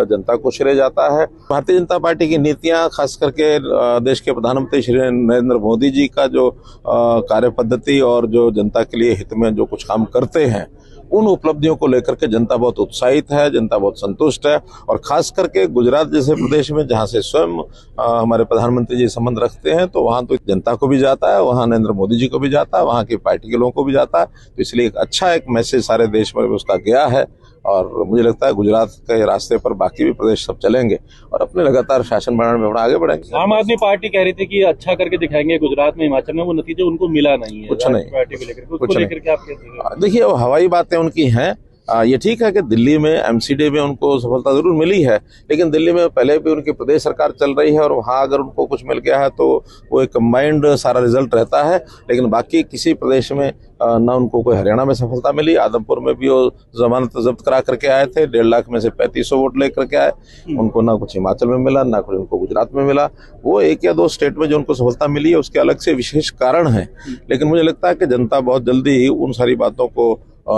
जनता को श्रेय जाता है। भारतीय जनता पार्टी की नीतियां, खास करके देश के प्रधानमंत्री श्री नरेंद्र मोदी जी का जो कार्य पद्धति और जो जनता के लिए हित में जो कुछ काम करते हैं उन उपलब्धियों को लेकर के जनता बहुत उत्साहित है, जनता बहुत संतुष्ट है। और खास करके गुजरात जैसे प्रदेश में जहां से स्वयं हमारे प्रधानमंत्री जी संबंध रखते हैं, तो वहां तो जनता को भी जाता है, वहां नरेंद्र मोदी जी को भी जाता है, वहां की पार्टी के लोगों को भी जाता है। तो इसलिए एक अच्छा एक मैसेज सारे देश में उसका गया है। और मुझे लगता है गुजरात के रास्ते पर बाकी भी प्रदेश सब चलेंगे और अपने लगातार शासन बनाने में आगे बढ़ेंगे। आम आदमी पार्टी कह रही थी कि अच्छा करके दिखाएंगे गुजरात में, हिमाचल में, वो नतीजा उनको मिला नहीं है। कुछ नहीं, पार्टी को लेकर कुछ नहीं। क्या आप कहते हैं? देखिए, वो हवाई बातें उनकी हैं। ये ठीक है कि दिल्ली में एमसीडी में उनको सफलता जरूर मिली है, लेकिन दिल्ली में पहले भी उनकी प्रदेश सरकार चल रही है और वहाँ अगर उनको कुछ मिल गया है तो वो एक कंबाइंड सारा रिजल्ट रहता है। लेकिन बाकी किसी प्रदेश में ना उनको कोई हरियाणा में सफलता मिली, आदमपुर में भी वो जमानत जब्त करा करके आए थे, 1.5 लाख में से 3500 वोट लेकर के आए। उनको ना कुछ हिमाचल में मिला, ना कुछ उनको गुजरात में मिला। वो 1 या 2 स्टेट में जो उनको सफलता मिली है उसके अलग से विशेष कारण है। लेकिन मुझे लगता है कि जनता बहुत जल्दी ही उन सारी बातों को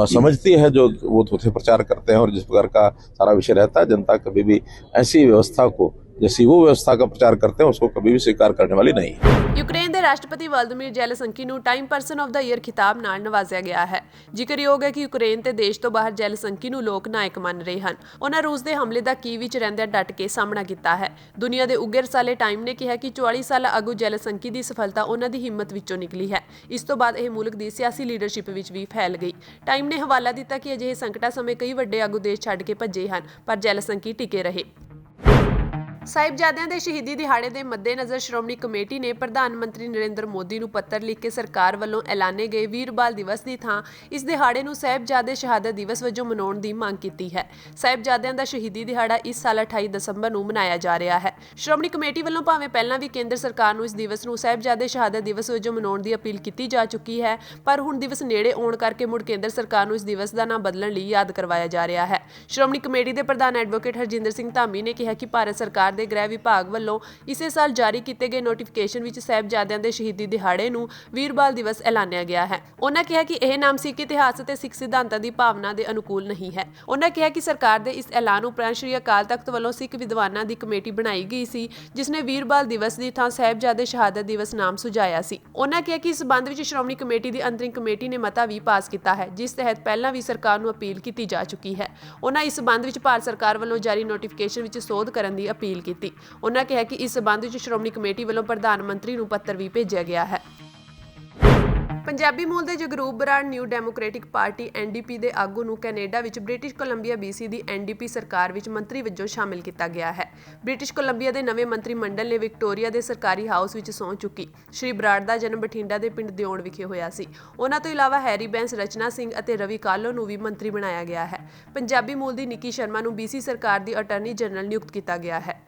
समझती है जो वो थोथे प्रचार करते हैं और जिस प्रकार का सारा विषय रहता है। जनता कभी भी ऐसी व्यवस्था को, जैसी वो व्यवस्था का प्रचार करते हैं, उसको कभी भी स्वीकार करने वाली नहीं है। ਯੂਕਰੇਨ ਦੇ ਰਾਸ਼ਟਰਪਤੀ ਵਲਦੀਮੀਰ ਜ਼ੈਲੈਂਸਕੀ ਨੂੰ time person of the year ਖਿਤਾਬ ਨਾਲ ਨਵਾਜ਼ਿਆ ਗਿਆ ਹੈ। ਜ਼ਿਕਰਯੋਗ ਹੈ ਕਿ ਯੂਕਰੇਨ ਤੇ ਦੇਸ਼ ਤੋਂ ਬਾਹਰ ਜ਼ੈਲੈਂਸਕੀ ਨੂੰ ਲੋਕ ਨਾਇਕ ਮੰਨ ਰਹੇ ਹਨ। ਉਹਨਾਂ ਰੂਸ ਦੇ ਹਮਲੇ ਦਾ ਕੀ ਵਿੱਚ ਰਹਿੰਦਿਆਂ ਡਟ ਕੇ ਸਾਹਮਣਾ ਕੀਤਾ ਹੈ। ਦੁਨੀਆ ਦੇ ਉੱਘੇ ਰਸਾਲੇ ਟਾਈਮ ਨੇ ਕਿਹਾ ਕਿ 44 ਸਾਲਾ ਆਗੂ ਜ਼ੈਲੈਂਸਕੀ ਦੀ ਸਫਲਤਾ ਉਹਨਾਂ ਦੀ ਹਿੰਮਤ ਵਿੱਚੋਂ ਨਿਕਲੀ ਹੈ। ਇਸ ਤੋਂ ਬਾਅਦ ਇਹ ਮੁਲਕ ਦੀ ਸਿਆਸੀ ਲੀਡਰਸ਼ਿਪ ਵਿੱਚ ਵੀ ਫੈਲ ਗਈ। ਟਾਈਮ ਨੇ ਹਵਾਲਾ ਦਿੱਤਾ ਕਿ ਅਜਿਹੇ ਸੰਕਟਾਂ ਸਮੇਂ ਕਈ ਵੱਡੇ ਆਗੂ ਦੇਸ਼ ਛੱਡ ਕੇ ਭੱਜੇ ਹਨ, ਪਰ ਜ਼ੈਲੈਂਸਕੀ ਟਿਕੇ ਰਹੇ। ਸਾਹਿਬਜ਼ਾਦਿਆਂ ਦੇ ਸ਼ਹੀਦੀ ਦਿਹਾੜੇ ਦੇ ਮੱਦੇਨਜ਼ਰ ਸ਼੍ਰੋਮਣੀ ਕਮੇਟੀ ਨੇ ਪ੍ਰਧਾਨ ਮੰਤਰੀ ਨਰਿੰਦਰ ਮੋਦੀ ਨੂੰ ਪੱਤਰ ਲਿਖ ਕੇ ਸਰਕਾਰ ਵੱਲੋਂ ਐਲਾਨੇ ਗਏ ਵੀਰ ਬਾਲ ਦਿਵਸ ਦੀ ਥਾਂ ਇਸ ਦਿਹਾੜੇ ਨੂੰ ਸਾਹਿਬਜ਼ਾਦੇ ਸ਼ਹਾਦਤ ਦਿਵਸ ਵਜੋਂ ਮਨਾਉਣ ਦੀ ਮੰਗ ਕੀਤੀ ਹੈ। ਸਾਹਿਬਜ਼ਾਦਿਆਂ ਦਾ ਸ਼ਹੀਦੀ ਦਿਹਾੜਾ ਇਸ ਸਾਲ 28 ਦਸੰਬਰ ਨੂੰ ਮਨਾਇਆ ਜਾ ਰਿਹਾ ਹੈ। ਸ਼੍ਰੋਮਣੀ ਕਮੇਟੀ ਵੱਲੋਂ ਭਾਵੇਂ ਪਹਿਲਾਂ ਵੀ ਕੇਂਦਰ ਸਰਕਾਰ ਨੂੰ ਇਸ ਦਿਵਸ ਨੂੰ ਸਾਹਿਬਜ਼ਾਦੇ ਸ਼ਹਾਦਤ ਦਿਵਸ ਵਜੋਂ ਮਨਾਉਣ ਦੀ ਅਪੀਲ ਕੀਤੀ ਜਾ ਚੁੱਕੀ ਹੈ, ਪਰ ਹੁਣ ਦਿਵਸ ਨੇੜੇ ਆਉਣ ਕਰਕੇ ਮੁੜ ਕੇਂਦਰ ਸਰਕਾਰ ਨੂੰ ਇਸ ਦਿਵਸ ਦਾ ਨਾਂ ਬਦਲਣ ਲਈ ਯਾਦ ਕਰਵਾਇਆ ਜਾ ਰਿਹਾ ਹੈ। ਸ਼੍ਰੋਮਣੀ ਕਮੇਟੀ ਦੇ ਪ੍ਰਧਾਨ ਐਡਵੋਕੇਟ ਹਰਜਿੰਦਰ ਸਿੰਘ ਧਾਮੀ ਨੇ ਕਿਹਾ ਕਿ ਭਾਰਤ ਸਰਕਾਰ ਦੇ ਗ੍ਰਹਿ ਵਿਭਾਗ ਵੱਲੋਂ ਇਸੇ ਸਾਲ ਜਾਰੀ ਕੀਤੇ ਗਏ ਨੋਟੀਫਿਕੇਸ਼ਨ ਵਿੱਚ ਸਾਹਿਬਜ਼ਾਦਿਆਂ ਦੇ ਸ਼ਹੀਦੀ ਦਿਹਾੜੇ ਨੂੰ ਵੀਰ ਬਾਲ ਦਿਵਸ ਐਲਾਨਿਆ ਗਿਆ ਹੈ। ਉਹਨਾਂ ਕਿਹਾ ਕਿ ਇਹ ਨਾਮ ਸਿੱਖ ਇਤਿਹਾਸ ਅਤੇ ਸਿੱਖ ਸਿਧਾਂਤਾਂ ਦੀ ਭਾਵਨਾ ਦੇ ਅਨੁਕੂਲ ਨਹੀਂ ਹੈ। ਉਹਨਾਂ ਕਿਹਾ ਕਿ ਸਰਕਾਰ ਦੇ ਇਸ ਐਲਾਨ ਉਪਰੰਤ ਸ੍ਰੀ ਅਕਾਲ ਤਖਤ ਵੱਲੋਂ ਸਿੱਖ ਵਿਦਵਾਨਾਂ ਦੀ ਕਮੇਟੀ ਬਣਾਈ ਗਈ ਸੀ, ਜਿਸ ਨੇ ਵੀਰ ਬਾਲ ਦਿਵਸ ਦੀ ਥਾਂ ਸਾਹਿਬਜ਼ਾਦੇ ਸ਼ਹਾਦਤ ਦਿਵਸ ਨਾਮ ਸੁਝਾਇਆ ਸੀ। ਉਹਨਾਂ ਕਿਹਾ ਕਿ ਇਸ ਸੰਬੰਧ ਵਿੱਚ ਸ਼੍ਰੋਮਣੀ ਕਮੇਟੀ ਦੀ ਅੰਤਰਿਮ ਕਮੇਟੀ ਨੇ ਮਤਾ ਵੀ ਪਾਸ ਕੀਤਾ ਹੈ, ਜਿਸ ਤਹਿਤ ਪਹਿਲਾਂ ਵੀ ਸਰਕਾਰ ਨੂੰ ਅਪੀਲ ਕੀਤੀ ਜਾ ਚੁੱਕੀ ਹੈ। ਉਹਨਾਂ ਇਸ ਸੰਬੰਧ ਵਿੱਚ ਭਾਰਤ ਸਰਕਾਰ ਵੱਲੋਂ ਜਾਰੀ ਨੋਟੀਫਿਕੇਸ਼ਨ ਵਿੱਚ ਸੋਧ ਕਰਨ ਦੀ ਅਪੀਲ ਕੀਤੀ। ਉਹਨਾਂ ਕਿਹਾ ਕਿ ਇਸ ਸੰਬੰਧ ਵਿੱਚ ਸ਼੍ਰੋਮਣੀ ਕਮੇਟੀ ਵੱਲੋਂ ਪ੍ਰਧਾਨ ਮੰਤਰੀ ਨੂੰ ਪੱਤਰ ਵੀ ਭੇਜਿਆ ਗਿਆ ਹੈ। ਪੰਜਾਬੀ ਮੂਲ ਦੇ Jagroop Brar new democratic party NDP ਦੇ ਆਗੂ ਨੂੰ ਕੈਨੇਡਾ ਵਿੱਚ ਬ੍ਰਿਟਿਸ਼ ਕੋਲੰਬੀਆ BC ਦੀ ਐਨਡੀਪੀ ਸਰਕਾਰ ਵਿੱਚ ਮੰਤਰੀ ਵਜੋਂ ਸ਼ਾਮਿਲ ਕੀਤਾ ਗਿਆ ਹੈ। ਬ੍ਰਿਟਿਸ਼ ਕੋਲੰਬੀਆ ਦੇ ਨਵੇਂ ਮੰਤਰੀ ਮੰਡਲ ਨੇ ਵਿਕਟੋਰੀਆ ਦੇ ਸਰਕਾਰੀ ਹਾਊਸ ਵਿੱਚ ਸਹੁੰ ਚੁੱਕੀ। ਸ਼੍ਰੀ ਬਰਾੜ ਦਾ ਜਨਮ ਬਠਿੰਡਾ ਦੇ ਪਿੰਡ ਦਿਉਣ ਵਿਖੇ ਹੋਇਆ ਸੀ। ਉਹਨਾਂ ਤੋਂ ਇਲਾਵਾ ਹੈਰੀ ਬੈਂਸ, ਰਚਨਾ ਸਿੰਘ ਅਤੇ ਰਵੀ ਕਾਲੋ ਨੂੰ ਵੀ ਮੰਤਰੀ ਬਣਾਇਆ ਗਿਆ ਹੈ। ਪੰਜਾਬੀ ਮੂਲ ਦੀ ਨਿੱਕੀ ਸ਼ਰਮਾ ਨੂੰ BC ਸਰਕਾਰ ਦੀ ਅਟਾਰਨੀ ਜਨਰਲ ਨਿਯੁਕਤ ਕੀਤਾ ਗਿਆ ਹੈ।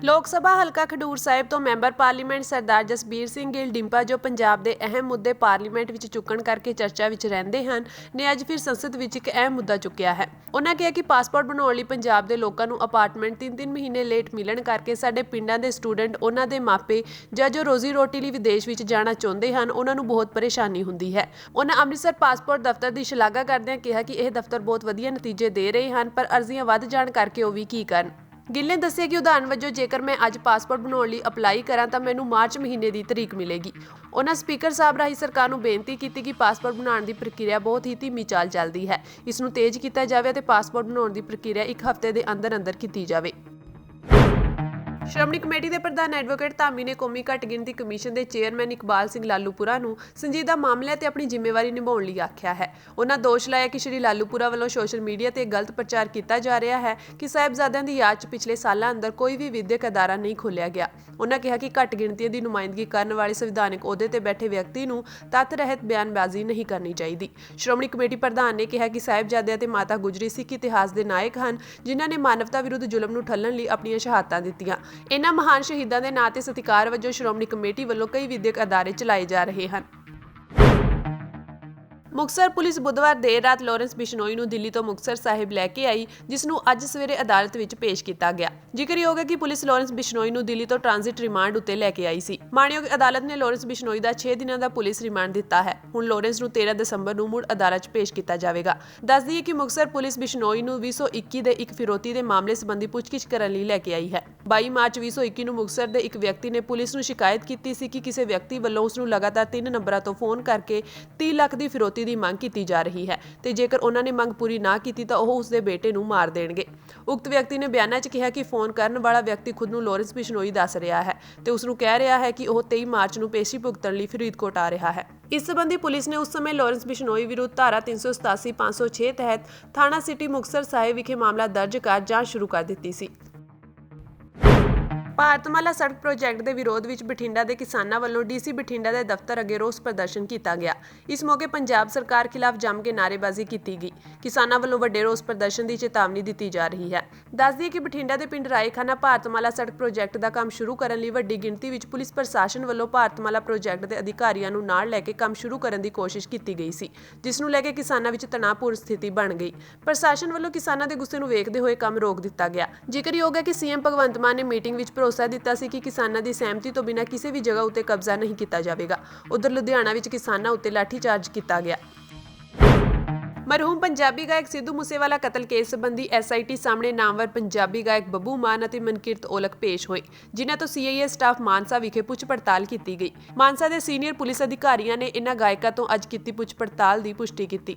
ਲੋਕ ਸਭਾ ਹਲਕਾ ਖਡੂਰ ਸਾਹਿਬ ਤੋਂ ਮੈਂਬਰ ਪਾਰਲੀਮੈਂਟ ਸਰਦਾਰ ਜਸਬੀਰ ਸਿੰਘ ਗਿੱਲ ਡਿੰਪਾ, ਜੋ ਪੰਜਾਬ ਦੇ ਅਹਿਮ ਮੁੱਦੇ ਪਾਰਲੀਮੈਂਟ ਵਿੱਚ ਚੁੱਕਣ ਕਰਕੇ ਚਰਚਾ ਵਿੱਚ ਰਹਿੰਦੇ ਹਨ, ਨੇ ਅੱਜ ਫਿਰ ਸੰਸਦ ਵਿੱਚ ਇੱਕ ਅਹਿਮ ਮੁੱਦਾ ਚੁੱਕਿਆ ਹੈ। ਉਹਨਾਂ ਕਿਹਾ ਕਿ ਪਾਸਪੋਰਟ ਬਣਾਉਣ ਲਈ ਪੰਜਾਬ ਦੇ ਲੋਕਾਂ ਨੂੰ ਅਪਾਰਟਮੈਂਟ 3-3 ਮਹੀਨੇ ਲੇਟ ਮਿਲਣ ਕਰਕੇ ਸਾਡੇ ਪਿੰਡਾਂ ਦੇ ਸਟੂਡੈਂਟ, ਉਹਨਾਂ ਦੇ ਮਾਪੇ ਜਾਂ ਜੋ ਰੋਜ਼ੀ ਰੋਟੀ ਲਈ ਵਿਦੇਸ਼ ਵਿੱਚ ਜਾਣਾ ਚਾਹੁੰਦੇ ਹਨ, ਉਹਨਾਂ ਨੂੰ ਬਹੁਤ ਪਰੇਸ਼ਾਨੀ ਹੁੰਦੀ ਹੈ। ਉਹਨਾਂ ਅੰਮ੍ਰਿਤਸਰ ਪਾਸਪੋਰਟ ਦਫ਼ਤਰ ਦੀ ਸ਼ਲਾਘਾ ਕਰਦਿਆਂ ਕਿਹਾ ਕਿ ਇਹ ਦਫ਼ਤਰ ਬਹੁਤ ਵਧੀਆ ਨਤੀਜੇ ਦੇ ਰਹੇ ਹਨ, ਪਰ ਅਰਜ਼ੀਆਂ ਵੱਧ ਜਾਣ ਕਰਕੇ ਉਹ ਵੀ ਕੀ ਕਰਨ। ਗਿੱਲ ਨੇ ਦੱਸਿਆ ਕਿ ਉਦਾਹਰਨ ਵਜੋਂ ਜੇਕਰ ਮੈਂ ਅੱਜ ਪਾਸਪੋਰਟ ਬਣਾਉਣ ਲਈ ਅਪਲਾਈ ਕਰਾਂ ਤਾਂ ਮੈਨੂੰ ਮਾਰਚ ਮਹੀਨੇ ਦੀ ਤਰੀਕ ਮਿਲੇਗੀ। ਉਹਨਾਂ ਸਪੀਕਰ ਸਾਹਿਬ ਰਾਹੀਂ ਸਰਕਾਰ ਨੂੰ ਬੇਨਤੀ ਕੀਤੀ ਕਿ ਪਾਸਪੋਰਟ ਬਣਾਉਣ ਦੀ ਪ੍ਰਕਿਰਿਆ ਬਹੁਤ ਹੀ ਧੀਮੀ ਚਾਲ ਚੱਲਦੀ ਹੈ, ਇਸ ਨੂੰ ਤੇਜ਼ ਕੀਤਾ ਜਾਵੇ ਅਤੇ ਪਾਸਪੋਰਟ ਬਣਾਉਣ ਦੀ ਪ੍ਰਕਿਰਿਆ 1 ਹਫ਼ਤੇ ਦੇ ਅੰਦਰ ਕੀਤੀ ਜਾਵੇ। ਸ਼੍ਰੋਮਣੀ ਕਮੇਟੀ ਦੇ ਪ੍ਰਧਾਨ ਐਡਵੋਕੇਟ ਧਾਮੀ ਨੇ ਕੌਮੀ ਘੱਟ ਗਿਣਤੀ ਕਮਿਸ਼ਨ ਦੇ ਚੇਅਰਮੈਨ ਇਕਬਾਲ ਸਿੰਘ ਲਾਲੂਪੁਰਾ ਨੂੰ ਸੰਜੀਦਾ ਮਾਮਲਿਆਂ ਤੇ ਆਪਣੀ ਜ਼ਿੰਮੇਵਾਰੀ ਨਿਭਾਉਣ ਲਈ ਆਖਿਆ ਹੈ। ਉਹਨਾਂ ਦੋਸ਼ ਲਾਇਆ ਕਿ ਸ਼੍ਰੀ ਲਾਲੂਪੁਰਾ ਵੱਲੋਂ ਸੋਸ਼ਲ ਮੀਡੀਆ ਤੇ ਗਲਤ ਪ੍ਰਚਾਰ ਕੀਤਾ ਜਾ ਰਿਹਾ ਹੈ ਕਿ ਸਾਹਿਬਜ਼ਾਦਿਆਂ ਦੀ ਯਾਦ 'ਚ ਪਿਛਲੇ ਸਾਲਾਂ ਅੰਦਰ ਕੋਈ ਵੀ ਵਿਦਿਅਕ ਅਦਾਰਾ ਨਹੀਂ ਖੋਲ੍ਹਿਆ ਗਿਆ। ਉਹਨਾਂ ਕਿਹਾ ਕਿ ਘੱਟ ਗਿਣਤੀਆਂ ਦੀ ਨੁਮਾਇੰਦਗੀ ਕਰਨ ਵਾਲੇ ਸੰਵਿਧਾਨਕ ਅਹੁਦੇ ਤੇ ਬੈਠੇ ਵਿਅਕਤੀ ਨੂੰ ਤੱਥ ਰਹਿਤ ਬਿਆਨਬਾਜ਼ੀ ਨਹੀਂ ਕਰਨੀ ਚਾਹੀਦੀ। ਸ਼੍ਰੋਮਣੀ ਕਮੇਟੀ ਪ੍ਰਧਾਨ ਨੇ ਕਿਹਾ ਕਿ ਸਾਹਿਬਜ਼ਾਦਿਆਂ ਤੇ ਮਾਤਾ ਗੁਜਰੀ ਸਿੱਖ ਇਤਿਹਾਸ ਦੇ ਨਾਇਕ ਹਨ, ਜਿਨ੍ਹਾਂ ਨੇ ਮਾਨਵਤਾ ਵਿਰੁੱਧ ਜ਼ੁਲਮ ਨੂੰ ਠੱਲਣ ਲਈ ਆਪਣੀਆਂ ਸ਼ਹਾਦਤਾਂ ਦਿੱਤੀਆਂ। ਇਹਨਾਂ ਮਹਾਨ ਸ਼ਹੀਦਾਂ ਦੇ ਨਾਂ ਤੇ ਸਤਿਕਾਰ ਵਜੋਂ ਸ਼੍ਰੋਮਣੀ ਕਮੇਟੀ ਵੱਲੋਂ ਕਈ ਵਿਦਿਅਕ ਅਦਾਰੇ ਚਲਾਏ ਜਾ ਰਹੇ ਹਨ। ਮੁਕਤਸਰ ਪੁਲਿਸ ਬੁੱਧਵਾਰ ਦੇਰ ਰਾਤ ਲਾਰੈਂਸ ਬਿਸ਼ਨੋਈ ਨੂੰ ਦਿੱਲੀ ਤੋਂ ਮੁਕਤਸਰ ਸਾਹਿਬ ਲੈ ਕੇ ਆਈ, ਜਿਸ ਨੂੰ ਅੱਜ ਸਵੇਰੇ ਅਦਾਲਤ ਵਿੱਚ ਪੇਸ਼ ਕੀਤਾ ਗਿਆ। ਜ਼ਿਕਰਯੋਗ ਹੈ ਕਿ ਪੁਲਿਸ ਲਾਰੈਂਸ ਬਿਸ਼ਨੋਈ ਨੂੰ ਦਿੱਲੀ ਤੋਂ ਟ੍ਰਾਂਜ਼ਿਟ ਰਿਮਾਂਡ ਉੱਤੇ ਲੈ ਕੇ ਆਈ ਸੀ। ਮਾਣਯੋਗ ਅਦਾਲਤ ਨੇ ਲਾਰੈਂਸ ਬਿਸ਼ਨੋਈ ਦਾ 6 ਦਿਨਾਂ ਦਾ ਪੁਲਿਸ ਰਿਮਾਂਡ ਦਿੱਤਾ ਹੈ। ਹੁਣ ਲਾਰੈਂਸ ਨੂੰ 13 ਦਸੰਬਰ ਨੂੰ ਮੁੜ ਅਦਾਲਤ 'ਚ ਪੇਸ਼ ਕੀਤਾ ਜਾਵੇਗਾ। ਦੱਸ ਦਈਏ ਕਿ ਮੁਕਤਸਰ ਪੁਲਿਸ ਬਿਸ਼ਨੋਈ ਨੂੰ 2021 ਦੇ ਇੱਕ ਫਿਰੌਤੀ ਦੇ ਮਾਮਲੇ ਸੰਬੰਧੀ ਪੁੱਛਗਿੱਛ ਕਰਨ ਲਈ ਲੈ ਕੇ ਆਈ ਹੈ। 22 ਮਾਰਚ 2021 ਨੂੰ ਮੁਕਤਸਰ ਦੇ ਇੱਕ ਵਿਅਕਤੀ ਨੇ ਪੁਲਿਸ ਨੂੰ ਸ਼ਿਕਾਇਤ ਕੀਤੀ ਸੀ ਕਿ ਕਿਸੇ ਵਿਅਕਤੀ ਵੱਲੋਂ ਉਸ ਨੂੰ ਲਗਾਤਾਰ 3 ਨੰਬਰਾਂ ਤੋਂ ਫੋਨ ਕਰਕੇ 30 ਲੱਖ ਦੀ ਫਿਰੌਤੀ ਦੀ ਮੰਗ ਕੀਤੀ ਜਾ ਰਹੀ ਹੈ ਤੇ ਜੇਕਰ ਉਹਨਾਂ ਨੇ ਮੰਗ ਪੂਰੀ ਨਾ ਕੀਤੀ ਤਾਂ ਉਹ ਉਸ ਦੇ ਬੇਟੇ ਨੂੰ ਮਾਰ ਦੇਣਗੇ। ਉਕਤ ਵਿਅਕਤੀ ਨੇ ਬਿਆਨਾਂ 'ਚ ਕਿਹਾ ਕਿ ਫੋਨ ਕਰਨ ਵਾਲਾ ਵਿਅਕਤੀ ਖੁਦ ਨੂੰ ਲਾਰੈਂਸ ਬਿਸ਼ਨੋਈ ਦੱਸ ਰਿਹਾ ਹੈ ਤੇ ਉਸ ਨੂੰ ਕਹਿ ਰਿਹਾ ਹੈ ਕਿ ਉਹ 23 ਮਾਰਚ ਨੂੰ ਪੇਸ਼ੀ ਭੁਗਤਣ ਲਈ ਫਰੀਦਕੋਟ ਆ ਰਿਹਾ ਹੈ। ਇਸ ਸੰਬੰਧੀ ਪੁਲਿਸ ਨੇ ਉਸ ਸਮੇਂ ਲਾਰੈਂਸ ਬਿਸ਼ਨੋਈ ਵਿਰੁੱਧ ਧਾਰਾ 387 506 ਤਹਿਤ ਥਾਣਾ ਸਿਟੀ ਮੁਕਤਸਰ ਸਾਹਿਬ ਵਿਖੇ ਮਾਮਲਾ ਦਰਜ ਕਰ ਜਾਂਚ ਸ਼ੁਰੂ ਕਰ ਦਿੱਤੀ ਸੀ। ਭਾਰਤਮਾਲਾ ਸੜਕ ਪ੍ਰੋਜੈਕਟ ਦੇ ਵਿਰੋਧ ਵਿੱਚ ਬਠਿੰਡਾ ਦੇ ਕਿਸਾਨਾਂ ਵੱਲੋਂ ਡੀਸੀ ਬਠਿੰਡਾ ਦੇ ਦਫ਼ਤਰ ਅੱਗੇ ਰੋਸ ਪ੍ਰਦਰਸ਼ਨ ਕੀਤਾ ਗਿਆ। ਇਸ ਮੌਕੇ ਪੰਜਾਬ ਸਰਕਾਰ ਖਿਲਾਫ ਜੰਮ ਕੇ ਨਾਅਰੇਬਾਜ਼ੀ ਕੀਤੀ ਗਈ। ਕਿਸਾਨਾਂ ਵੱਲੋਂ ਵੱਡੇ ਰੋਸ ਪ੍ਰਦਰਸ਼ਨ ਦੀ ਚੇਤਾਵਨੀ ਦਿੱਤੀ ਜਾ ਰਹੀ ਹੈ। ਦੱਸ ਦਈਏ ਕਿ ਬਠਿੰਡਾ ਦੇ ਪਿੰਡ ਰਾਏਖਾਨਾ ਭਾਰਤਮਾਲਾ ਸੜਕ ਪ੍ਰੋਜੈਕਟ ਦਾ ਕੰਮ ਸ਼ੁਰੂ ਕਰਨ ਲਈ ਵੱਡੀ ਗਿਣਤੀ ਵਿੱਚ ਪੁਲਿਸ ਪ੍ਰਸ਼ਾਸਨ ਵੱਲੋਂ ਭਾਰਤਮਾਲਾ ਪ੍ਰੋਜੈਕਟ ਦੇ ਅਧਿਕਾਰੀਆਂ ਨੂੰ ਨਾਲ ਲੈ ਕੇ ਕੰਮ ਸ਼ੁਰੂ ਕਰਨ ਦੀ ਕੋਸ਼ਿਸ਼ ਕੀਤੀ ਗਈ ਸੀ, ਜਿਸ ਨੂੰ ਲੈ ਕੇ ਕਿਸਾਨਾਂ ਵਿੱਚ ਤਣਾਅਪੂਰਨ ਸਥਿਤੀ ਬਣ ਗਈ। ਪ੍ਰਸ਼ਾਸਨ ਵੱਲੋਂ ਕਿਸਾਨਾਂ ਦੇ ਗੁੱਸੇ ਨੂੰ ਵੇਖਦੇ ਹੋਏ ਕੰਮ ਰੋਕ ਦਿੱਤਾ ਗਿਆ। ਜ਼ਿਕਰਯੋਗ ਹੈ ਕਿ ਸੀਐਮ ਭਗਵੰਤ ਮਾਨ ਨੇ ਮੀਟਿੰਗ ਵਿੱਚ ਭਰੋਸਾ ਦਿੱਤਾ ਸੀ ਕਿ ਕਿਸਾਨਾਂ ਦੀ ਸਹਿਮਤੀ ਤੋਂ ਬਿਨਾਂ ਕਿਸੇ ਵੀ ਜਗ੍ਹਾ ਉੱਤੇ ਕਬਜ਼ਾ ਨਹੀਂ ਕੀਤਾ ਜਾਵੇਗਾ। ਉਧਰ ਲੁਧਿਆਣਾ ਵਿੱਚ ਕਿਸਾਨਾਂ ਉੱਤੇ ਲਾਠੀਚਾਰਜ ਕੀਤਾ ਗਿਆ। ਮਰਹੂਮ ਪੰਜਾਬੀ ਗਾਇਕ ਸਿੱਧੂ ਮੂਸੇਵਾਲਾ ਕਤਲ ਕੇਸ ਸੰਬੰਧੀ SIT ਸਾਹਮਣੇ ਨਾਮਵਰ ਪੰਜਾਬੀ ਗਾਇਕ ਬੱਬੂ ਮਾਨ ਅਤੇ ਮਨਕੀਰਤ ਔਲਖ ਪੇਸ਼ ਹੋਏ, ਜਿਨ੍ਹਾਂ ਤੋਂ CIA ਸਟਾਫ ਮਾਨਸਾ ਵਿਖੇ ਪੁੱਛ ਪੜਤਾਲ ਕੀਤੀ ਗਈ। ਮਾਨਸਾ ਦੇ ਸੀਨੀਅਰ ਪੁਲਿਸ ਅਧਿਕਾਰੀਆਂ ਨੇ ਇਨ੍ਹਾਂ ਗਾਇਕਾਂ ਤੋਂ ਅੱਜ ਕੀਤੀ ਪੁੱਛ ਪੜਤਾਲ ਦੀ ਪੁਸ਼ਟੀ ਕੀਤੀ।